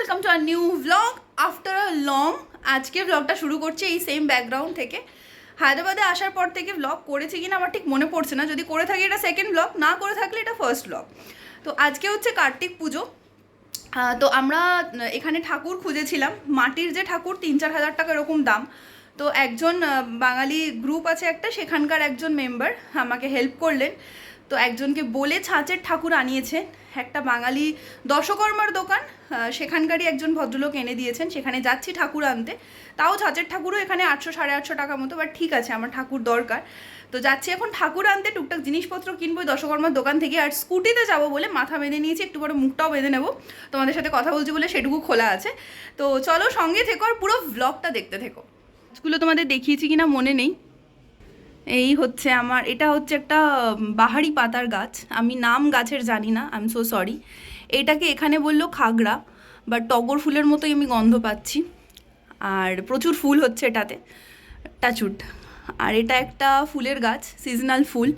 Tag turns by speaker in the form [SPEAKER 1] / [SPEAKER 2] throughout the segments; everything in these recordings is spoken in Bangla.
[SPEAKER 1] Welcome to our new vlog after a long. আজকে ভ্লগটা শুরু করছি এই সেম ব্যাকগ্রাউন্ড থেকে। হায়দ্রাবাদে আসার পর থেকে ভ্লগ করেছি কিনা আমার ঠিক মনে পড়ছে না, যদি করে থাকি এটা সেকেন্ড ভ্লগ, না করে থাকলে এটা ফার্স্ট ভ্লগ। তো আজকে হচ্ছে কার্তিক পুজো। তো আমরা এখানে ঠাকুর খুঁজেছিলাম, মাটির যে ঠাকুর 3-4 হাজার টাকা এরকম দাম। তো একজন বাঙালি গ্রুপ আছে একটা, সেখানকার একজন মেম্বার আমাকে হেল্প করলেন। তো একজনকে বলে ছাঁচের ঠাকুর আনিয়েছে, একটা বাঙালি দশকর্মার দোকান, সেখানকারই একজন ভদ্রলোক এনে দিয়েছেন। সেখানে যাচ্ছি ঠাকুর আনতে, তাও ছাঁচের ঠাকুরও এখানে 800-850 টাকা মতো, বাট ঠিক আছে, আমার ঠাকুর দরকার। তো যাচ্ছি এখন ঠাকুর আনতে, টুকটাক জিনিসপত্র কিনবো দশকর্মার দোকান থেকে। আর স্কুটিতে যাবো বলে মাথা বেঁধে নিয়েছি, একটু বড় মুখটাও বেঁধে নেবো, তোমাদের সাথে কথা বলছি বলে সেটুকু খোলা আছে। তো চলো সঙ্গে থেকো আর পুরো ভ্লগটা দেখতে থেকো। গাছগুলো তোমাদের দেখিয়েছি কিনা মনে নেই। এই হচ্ছে আমার, এটা হচ্ছে একটা বাহারি পাতার গাছ, আমি নাম গাছের জানি না, আই এম সো সরি। এটাকে এখানে বললো খাগড়া, বাট টগর ফুলের মতোই আমি গন্ধ পাচ্ছি। আর প্রচুর ফুল হচ্ছে এটাতে, টাচুট। আর এটা একটা ফুলের গাছ, সিজনাল ফুল,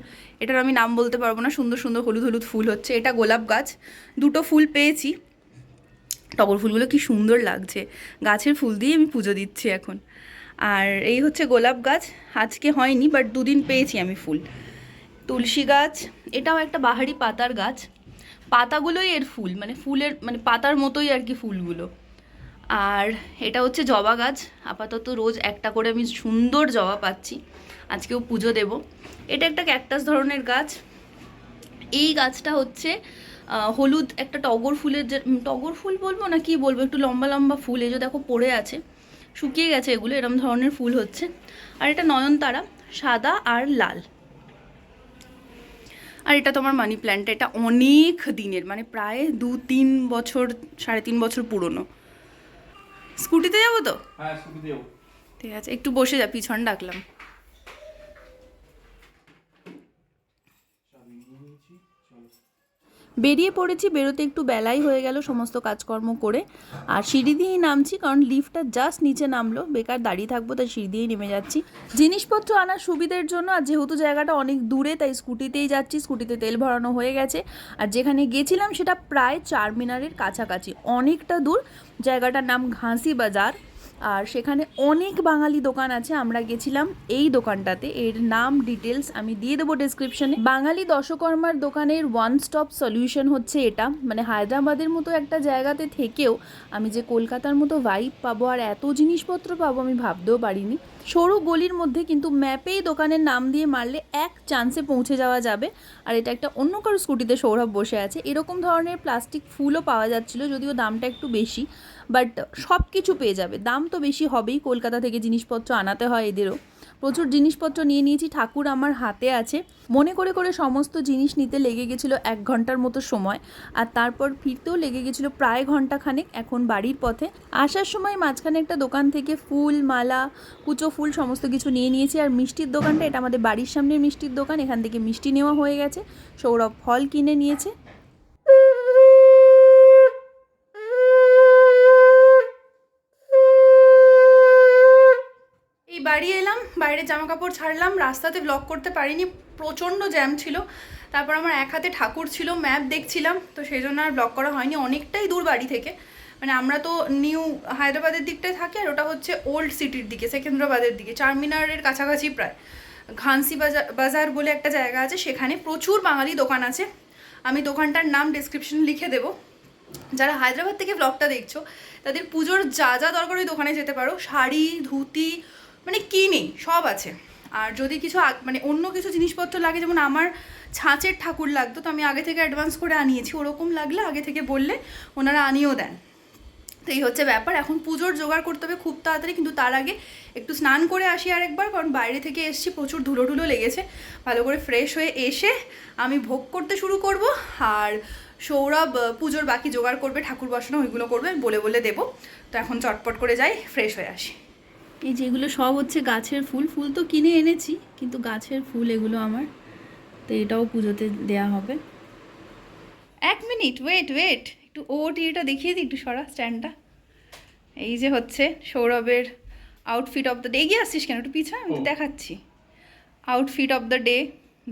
[SPEAKER 1] এটার আমি নাম বলতে পারবো না। সুন্দর সুন্দর হলুদ হলুদ ফুল হচ্ছে। এটা গোলাপ গাছ, দুটো ফুল পেয়েছি। টগর ফুলগুলো কি সুন্দর লাগছে, গাছের ফুল দিয়ে আমি পুজো দিচ্ছি এখন। আর এই হচ্ছে গোলাপ গাছ, আজকে হয়নি বাট দুদিন পেয়েছি আমি ফুল। তুলসী গাছ, এটাও একটা বাহারি পাতার গাছ, পাতাগুলোই এর ফুল, মানে ফুলের মানে পাতার মতোই আর কি ফুলগুলো। আর এটা হচ্ছে জবা গাছ, আপাতত রোজ একটা করে আমি সুন্দর জবা পাচ্ছি, আজকেও পুজো দেব। এটা একটা ক্যাকটাস ধরনের গাছ। এই গাছটা হচ্ছে হলুদ একটা টগর ফুলের, যে টগর ফুল বলবো না কি বলবো, একটু লম্বা লম্বা ফুল, এই যে দেখো পড়ে আছে, শুকিয়ে গেছে এগুলো, এরম ধরনের ফুল হচ্ছে। আর এটা নয়নতারা, সাদা আর লাল। আর এটা তোমার মানি প্ল্যান্ট, এটা অনেক দিনের, মানে প্রায় 2-3 বছর, 3.5 বছর পুরনো। স্কুটিতে যাবো তো?
[SPEAKER 2] হ্যাঁ, স্কুটিতে যাবো।
[SPEAKER 1] ঠিক আছে, একটু বসে যা, পিছন ডাকলাম। বেরিয়ে পড়েছি, বেরোতে একটু বেলাই হয়ে গেল সমস্ত কাজকর্ম করে। আর সিঁড়ি দিয়েই নামছি, কারণ লিফটটা জাস্ট নিচে নামলো, বেকার দাঁড়িয়ে থাকবো, তাই সিঁড়ি দিয়েই নেমে যাচ্ছি জিনিসপত্র আনার সুবিধের জন্য। আর যেহেতু জায়গাটা অনেক দূরে, তাই স্কুটিতেই যাচ্ছি, স্কুটিতে তেল ভরানো হয়ে গেছে। আর যেখানে গেছিলাম সেটা প্রায় চারমিনারের কাছাকাছি, অনেকটা দূর। জায়গাটার নাম ঘাসি বাজার, আর সেখানে অনেক বাঙালি দোকান আছে। আমরা গেছিলাম এই দোকানটাতে, এর নাম ডিটেলস আমি দিয়ে দেবো ডেসক্রিপশনে। বাঙালি দশকর্মার দোকানের ওয়ান স্টপ সলিউশন হচ্ছে এটা। মানে হায়দ্রাবাদের মতো একটা জায়গাতে থেকেও আমি যে কলকাতার মতো ভাইব পাবো আর এত জিনিসপত্র পাবো আমি ভাবতেও পারিনি। সরু গলির মধ্যে, কিন্তু ম্যাপেই দোকানের নাম দিয়ে মারলে এক চান্সে পৌঁছে যাওয়া যাবে। আর এটা একটা অন্য কারো স্কুটিতে সৌরভ বসে আছে। এরকম ধরনের প্লাস্টিক ফুলও পাওয়া যাচ্ছিলো, যদিও দামটা একটু বেশি, বাট সব কিছু পেয়ে যাবে। দাম তো বেশি হবেই, কলকাতা থেকে জিনিসপত্র আনাতে হয় এদেরও। প্রচুর জিনিসপত্র নিয়ে নিয়েছি, ঠাকুর আমার হাতে আছে। মনে করে করে সমস্ত জিনিস নিতে লেগে গেছিলো 1 ঘন্টার মতো সময়। আর তারপর ফিরতেও লেগে গেছিলো প্রায় ঘন্টাখানেক। এখন বাড়ির পথে আসার সময় মাঝখানে একটা দোকান থেকে ফুল, মালা, কুচো ফুল সমস্ত কিছু নিয়ে নিয়েছি। আর মিষ্টির দোকানটা, এটা আমাদের বাড়ির সামনের মিষ্টির দোকান, এখান থেকে মিষ্টি নেওয়া হয়ে গেছে। সৌরভ ফল কিনে নিয়েছে। এই বাড়ি এলাম, বাইরে জামা কাপড় ছাড়লাম, রাস্তাতে ব্লগ করতে পারিনি, প্রচণ্ড জ্যাম ছিল। তারপর আমার এক হাতে ঠাকুর ছিল, ম্যাপ দেখছিলাম, তো সেই জন্য আর ব্লগ করা হয়নি। অনেকটাই দূর বাড়ি থেকে, মানে আমরা তো নিউ হায়দ্রাবাদের দিকটায় থাকি, আর ওটা হচ্ছে ওল্ড সিটির দিকে, সেকেন্দ্রাবাদের দিকে, চারমিনারের কাছাকাছি প্রায়। ঘাসি বাজার বলে একটা জায়গা আছে, সেখানে প্রচুর বাঙালি দোকান আছে। আমি দোকানটার নাম ডেসক্রিপশনে লিখে দেবো। যারা হায়দ্রাবাদ থেকে ব্লগটা দেখছো তাদের পুজোর যা যা দরকার ওই দোকানে যেতে পারো। শাড়ি, ধুতি, মানে কি নেই সব আছে। আর যদি কিছু মানে অন্য কিছু জিনিসপত্র লাগে, যেমন আমার ছাঁচের ঠাকুর লাগতো, তো আমি আগে থেকে অ্যাডভান্স করে আনিয়েছি, ওরকম লাগলে আগে থেকে বললে ওনারা আনিয়েও দেন। তো এই হচ্ছে ব্যাপার। এখন পুজোর জোগাড় করতে হবে খুব তাড়াতাড়ি, কিন্তু তার আগে একটু স্নান করে আসি আরেকবার, কারণ বাইরে থেকে এসছি, প্রচুর ধুলো টুলো লেগেছে। ভালো করে ফ্রেশ হয়ে এসে আমি ভোগ করতে শুরু করব। আর সৌরভ পুজোর বাকি জোগাড় করবে, ঠাকুর বসানো ওইগুলো করবে, বলে বলে দেবো। তো এখন চটপট করে যাই, ফ্রেশ হয়ে আসি। এই যেগুলো সব হচ্ছে গাছের ফুল, ফুল তো কিনে এনেছি, কিন্তু গাছের ফুল এগুলো আমার। তো এটাও পুজোতে দেয়া হবে। 1 মিনিট ওয়েট, একটু টিটা দেখিয়ে দিই, একটু সরা স্ট্যান্ডটা। এই যে হচ্ছে সৌরভের আউটফিট অফ দ্য ডে। এগিয়ে আসছিস কেন, একটু পিছনে আমি দেখাচ্ছি। Outfit of the day,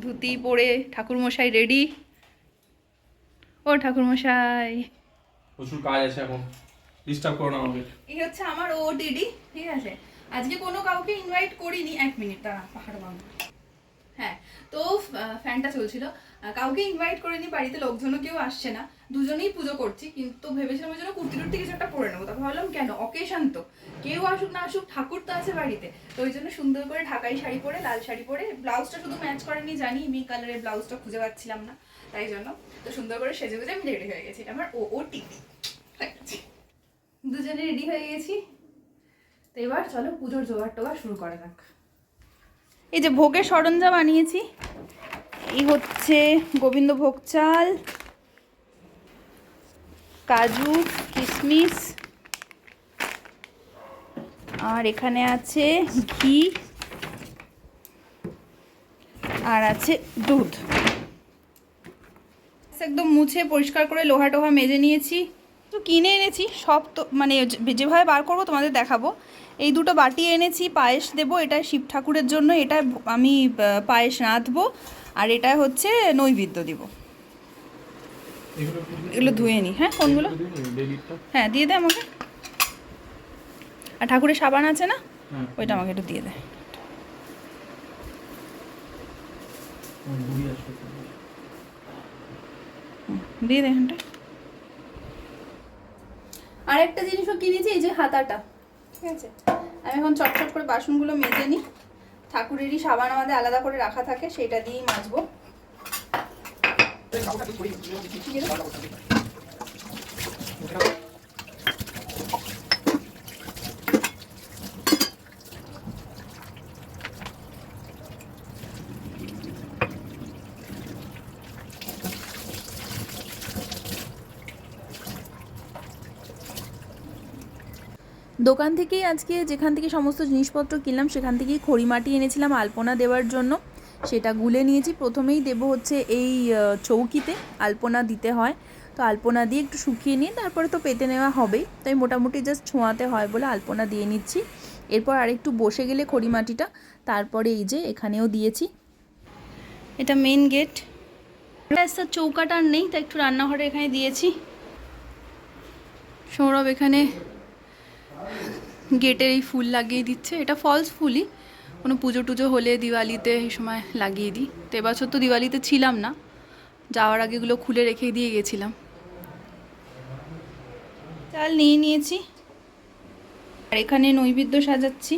[SPEAKER 1] dhoti পরে ঠাকুরমশাই রেডি। ও ঠাকুরমশাই,
[SPEAKER 2] প্রচুর কাজ আছে এখন, ডিস্টার্ব করো না আমাকে।
[SPEAKER 1] এই হচ্ছে আমার ওটিডি, ঠিক আছে। আজকে কোনো কাউকে ইনভাইট করিনি। 1 মিনিট দাঁড়া, পাহাড় বাংলা। হ্যাঁ, তো ফ্যানটা চলছিল। কাউকে ইনভাইট করিনি, বাড়িতে লোকজনও কেউ আসছে না, দুজনেই পুজো করছি। কিন্তু ভেবেছিলাম ওই জন্য কুর্তি টুর্তি কিছু একটা পরে নেবো। তারপর ভাবলাম কেন, অকেশন তো, কেউ আসুক না আসুক, ঠাকুর তো আছে বাড়িতে। তো ওই জন্য সুন্দর করে ঢাকাই শাড়ি পরে, লাল শাড়ি পরে, ব্লাউজটা শুধু ম্যাচ করেনি জানি, মি কালারের ব্লাউজটা খুঁজে পাচ্ছিলাম না, তাই জন্য তো সুন্দর করে সেজে গুজে আমি রেডি হয়ে গেছি। আমার ওটিডি দুজনে রেডি হয়ে গেছি। তো এবার চলো পুজোর জোগাড় টোগাড় শুরু করা যাক। এই যে ভোগের সরঞ্জাম আনিয়েছি, এই হচ্ছে গোবিন্দভোগ চাল, কাজু, কিশমিশ, আর এখানে আছে ঘি, আর আছে দুধ। একদম মুছে পরিষ্কার করে লোহা টোহা মেজে নিয়েছি। তো কিনে এনেছি সব, তো মানে যেভাবে বার করবো তোমাদের দেখাবো। এই দুটো বাটি এনেছি, পায়েস দেবো, এটা শিব ঠাকুরের জন্য, এটা আমি পায়েস রাঁধবো, আর এটা হচ্ছে নৈবেদ্য দিব। এগুলো ধুয়ে নিই। হ্যাঁ, কোনগুলো? হ্যাঁ, দিয়ে দে আমাকে। আর ঠাকুরের সাবান আছে না, ওইটা আমাকে একটু দিয়ে দে। দিয়ে দে এখানটা। আর একটা জিনিসও কিনেছি, এই যে হাতাটা, ঠিক আছে। আমি এখন চটচট করে বাসনগুলো মেজে নিই। ঠাকুরেরই সাবান আমাদের আলাদা করে রাখা থাকে, সেটা দিয়েই মাজবো। দোকান থেকেই আজকে যেখান থেকে সমস্ত জিনিসপত্র কিনলাম সেখান থেকেই খড়িমাটি এনেছিলাম আলপনা দেওয়ার জন্য, সেটা গুলে নিয়েছি। প্রথমেই দেব হচ্ছে এই চৌকিতে, আলপনা দিতে হয়, তো আলপনা দিয়ে একটু শুকিয়ে নিয়ে তারপরে তো পেতে নেওয়া হবেই, তাই মোটামুটি জাস্ট ছোঁয়াতে হয় বলে আলপনা দিয়ে নিচ্ছি। এরপর আরেকটু বসে গেলে খড়িমাটিটা, তারপরে এই যে এখানেও দিয়েছি। এটা মেন গেট, চৌকাটা আর নেই, তাই একটু রান্নাঘরে এখানে দিয়েছি। সৌরভ এখানে গেটের এই ফুল লাগিয়ে দিচ্ছে, এটা ফলস ফুলই, কোনো পুজো টুজো হলে দিওয়ালিতে এই সময় লাগিয়ে দিই। তো এবছর তো দিওয়ালিতে ছিলাম না, যাওয়ার আগে এগুলো খুলে রেখে দিয়ে গেছিলাম। চাল নিয়ে নিয়েছি, আর এখানে নৈবেদ্য সাজাচ্ছি।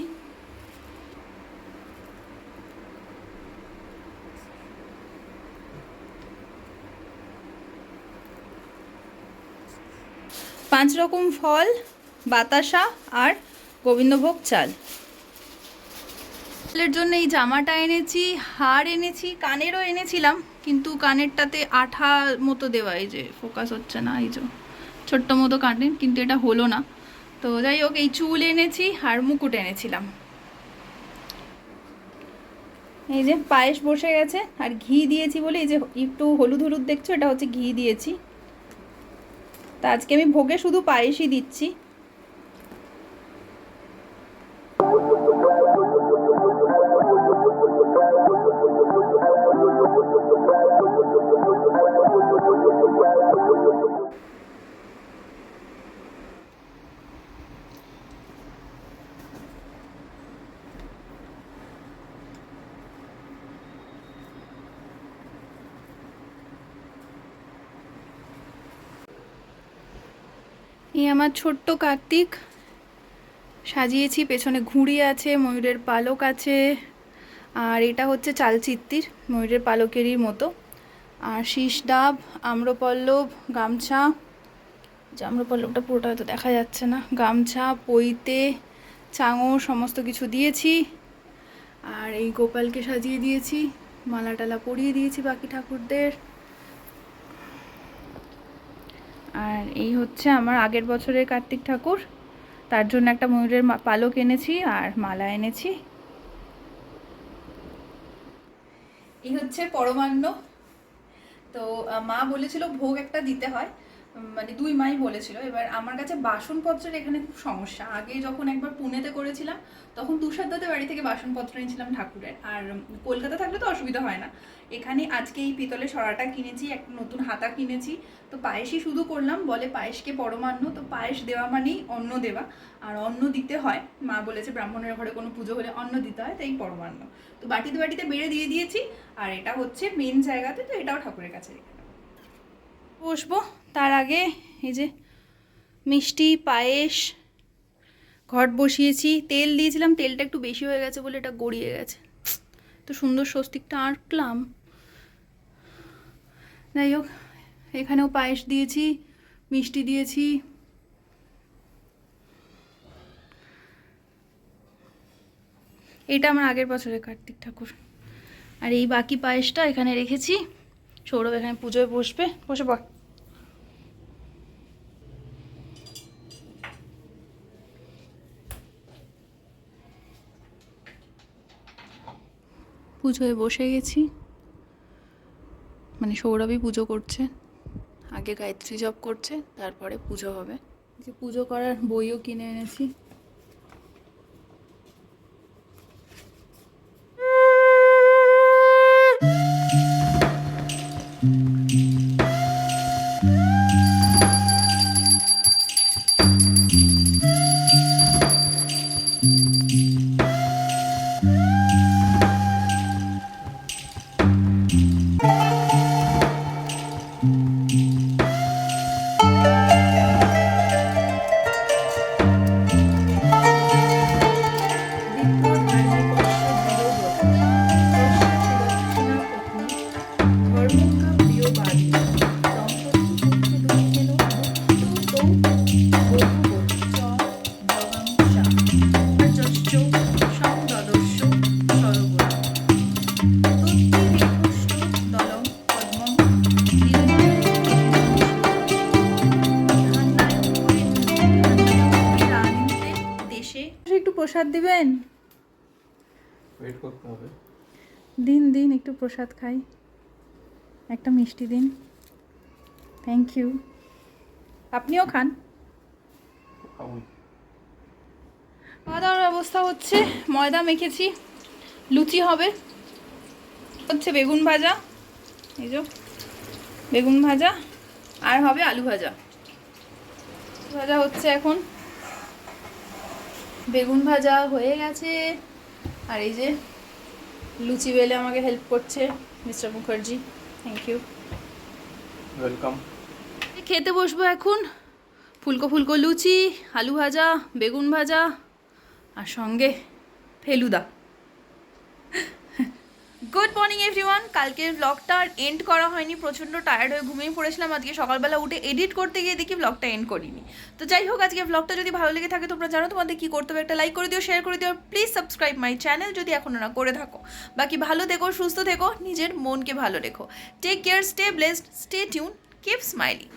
[SPEAKER 1] পাঁচ রকম ফল, বাতাসা আর গোবিন্দভোগ চাল। চালের জন্য এই জামাটা এনেছি, হার এনেছি, কানেরও এনেছিলাম, কিন্তু কানেরটাতে আঠা মতো দেওয়া, এই যে ফোকাস হচ্ছে না, এই যে ছোট্ট মতো কানের, কিন্তু এটা হলো না। তো যাই হোক, এই চুল এনেছি আর মুকুট এনেছিলাম। এই যে পায়েস বসে গেছে, আর ঘি দিয়েছি বলে এই যে একটু হলুদ হলুদ দেখছো, এটা হচ্ছে ঘি দিয়েছি। তা আজকে আমি ভোগে শুধু পায়েসই দিচ্ছি। এই আমার ছোট্ট কার্তিক, সাজিয়েছি, পেছনে ঘুড়ি আছে, ময়ূরের পালক আছে, আর এটা হচ্ছে চালচিত্তির ময়ূরের পালকেরই মতো, আর শীষ ডাব, আম্রপল্লব, গামছা, যে আম্রপল্লবটা পুরোটা হয়তো দেখা যাচ্ছে না, গামছা, পইতে, চাঙর সমস্ত কিছু দিয়েছি। আর এই গোপালকে সাজিয়ে দিয়েছি, মালা টালা পরিয়ে দিয়েছি বাকি ঠাকুরদের। আর এই হচ্ছে আমার আগের বছরের কার্তিক ঠাকুর, তার জন্য একটা ময়ূরের পালক এনেছি আর মালা এনেছি। এই হচ্ছে পরমান্ন। তো মা বলেছিল ভোগ একটা দিতে হয়, মানে 2 মাই বলেছিল। এবার আমার কাছে বাসনপত্রের এখানে খুব সমস্যা। আগে যখন একবার পুনেতে করেছিলাম তখন তুষার দাদের বাড়ি থেকে বাসনপত্র এনেছিলাম ঠাকুরের, আর কলকাতা থাকলে তো অসুবিধা হয় না। এখানে আজকে এই পিতলের সরাটা কিনেছি, একটা নতুন হাতা কিনেছি। তো পায়েসই শুধু করলাম, বলে পায়েসকে পরমান্ন, তো পায়েস দেওয়া মানেই অন্ন দেওয়া, আর অন্ন দিতে হয়। মা বলেছে ব্রাহ্মণের ঘরে কোনো পুজো হলে অন্ন দিতে হয়, তাই পরমান্ন। তো বাটিতে বাটিতে বেড়ে দিয়ে দিয়েছি, আর এটা হচ্ছে মেন জায়গাতে, তো এটাও ঠাকুরের কাছে রেখে দেবো। বসবো তার আগে এই যে মিষ্টি পায়েস ঘট বসিয়েছি, তেল দিয়েছিলাম, তেলটা একটু বেশি হয়ে গেছে বলে এটা গড়িয়ে গেছে। তো সুন্দর স্বস্তিকটা আঁকলাম। যাই হোক, এখানেও পায়েস দিয়েছি, মিষ্টি দিয়েছি। এটা আমার আগের বছরের কার্তিক ঠাকুর। আর এই বাকি পায়েসটা এখানে রেখেছি। সৌরভ এখানে পুজোয় বসবে, বসে পড়। পুজোয় বসে গেছি, মানে সৌরভই পুজো করছে। আগে গায়ত্রী জপ করছে, তারপরে পুজো হবে। যে পুজো করার বইও কিনে এনেছি। একটু প্রসাদ দিবেন?
[SPEAKER 2] ওয়েট করতে হবে।
[SPEAKER 1] দিন দিন একটু প্রসাদ খাই, একটা মিষ্টি দিন। Thank you. আপনিও খান। খাওয়া দাওয়ার ব্যবস্থা হচ্ছে, ময়দা মেখেছি, লুচি হবে, হচ্ছে বেগুন ভাজা, এই যে বেগুন ভাজা, আর হবে আলু ভাজা। ভাজা হচ্ছে এখন, বেগুন ভাজা হয়ে গেছে। আর এই যে লুচি বেলে আমাকে হেল্প করছে mister Mukherjee, thank you,
[SPEAKER 2] welcome.
[SPEAKER 1] খেতে বসবো এখন। ফুলকো ফুলকো লুচি, আলু ভাজা, বেগুন ভাজা, আর সঙ্গে ফেলুদা। Good morning everyone. কালকের ব্লগটা এন্ড করা হয়নি, প্রচণ্ড টায়ার্ড হয়ে ঘুমিয়ে পড়েছিলাম। আজকে সকালবেলা উঠে এডিট করতে গিয়ে দেখি ব্লগটা এন্ড করিনি। তো যাই হোক, আজকে ব্লগটা যদি ভালো লেগে থাকে তোমরা জানো তোমাদের কী করতে হবে, একটা লাইক করে দিও, শেয়ার করে দিও, প্লিজ সাবস্ক্রাইব মাই চ্যানেল যদি এখনও না করে থাকো। বাকি ভালো থেকো, সুস্থ থেকো, নিজের মনকে ভালো রেখো। Take care, stay blessed, stay tune, keep smiling.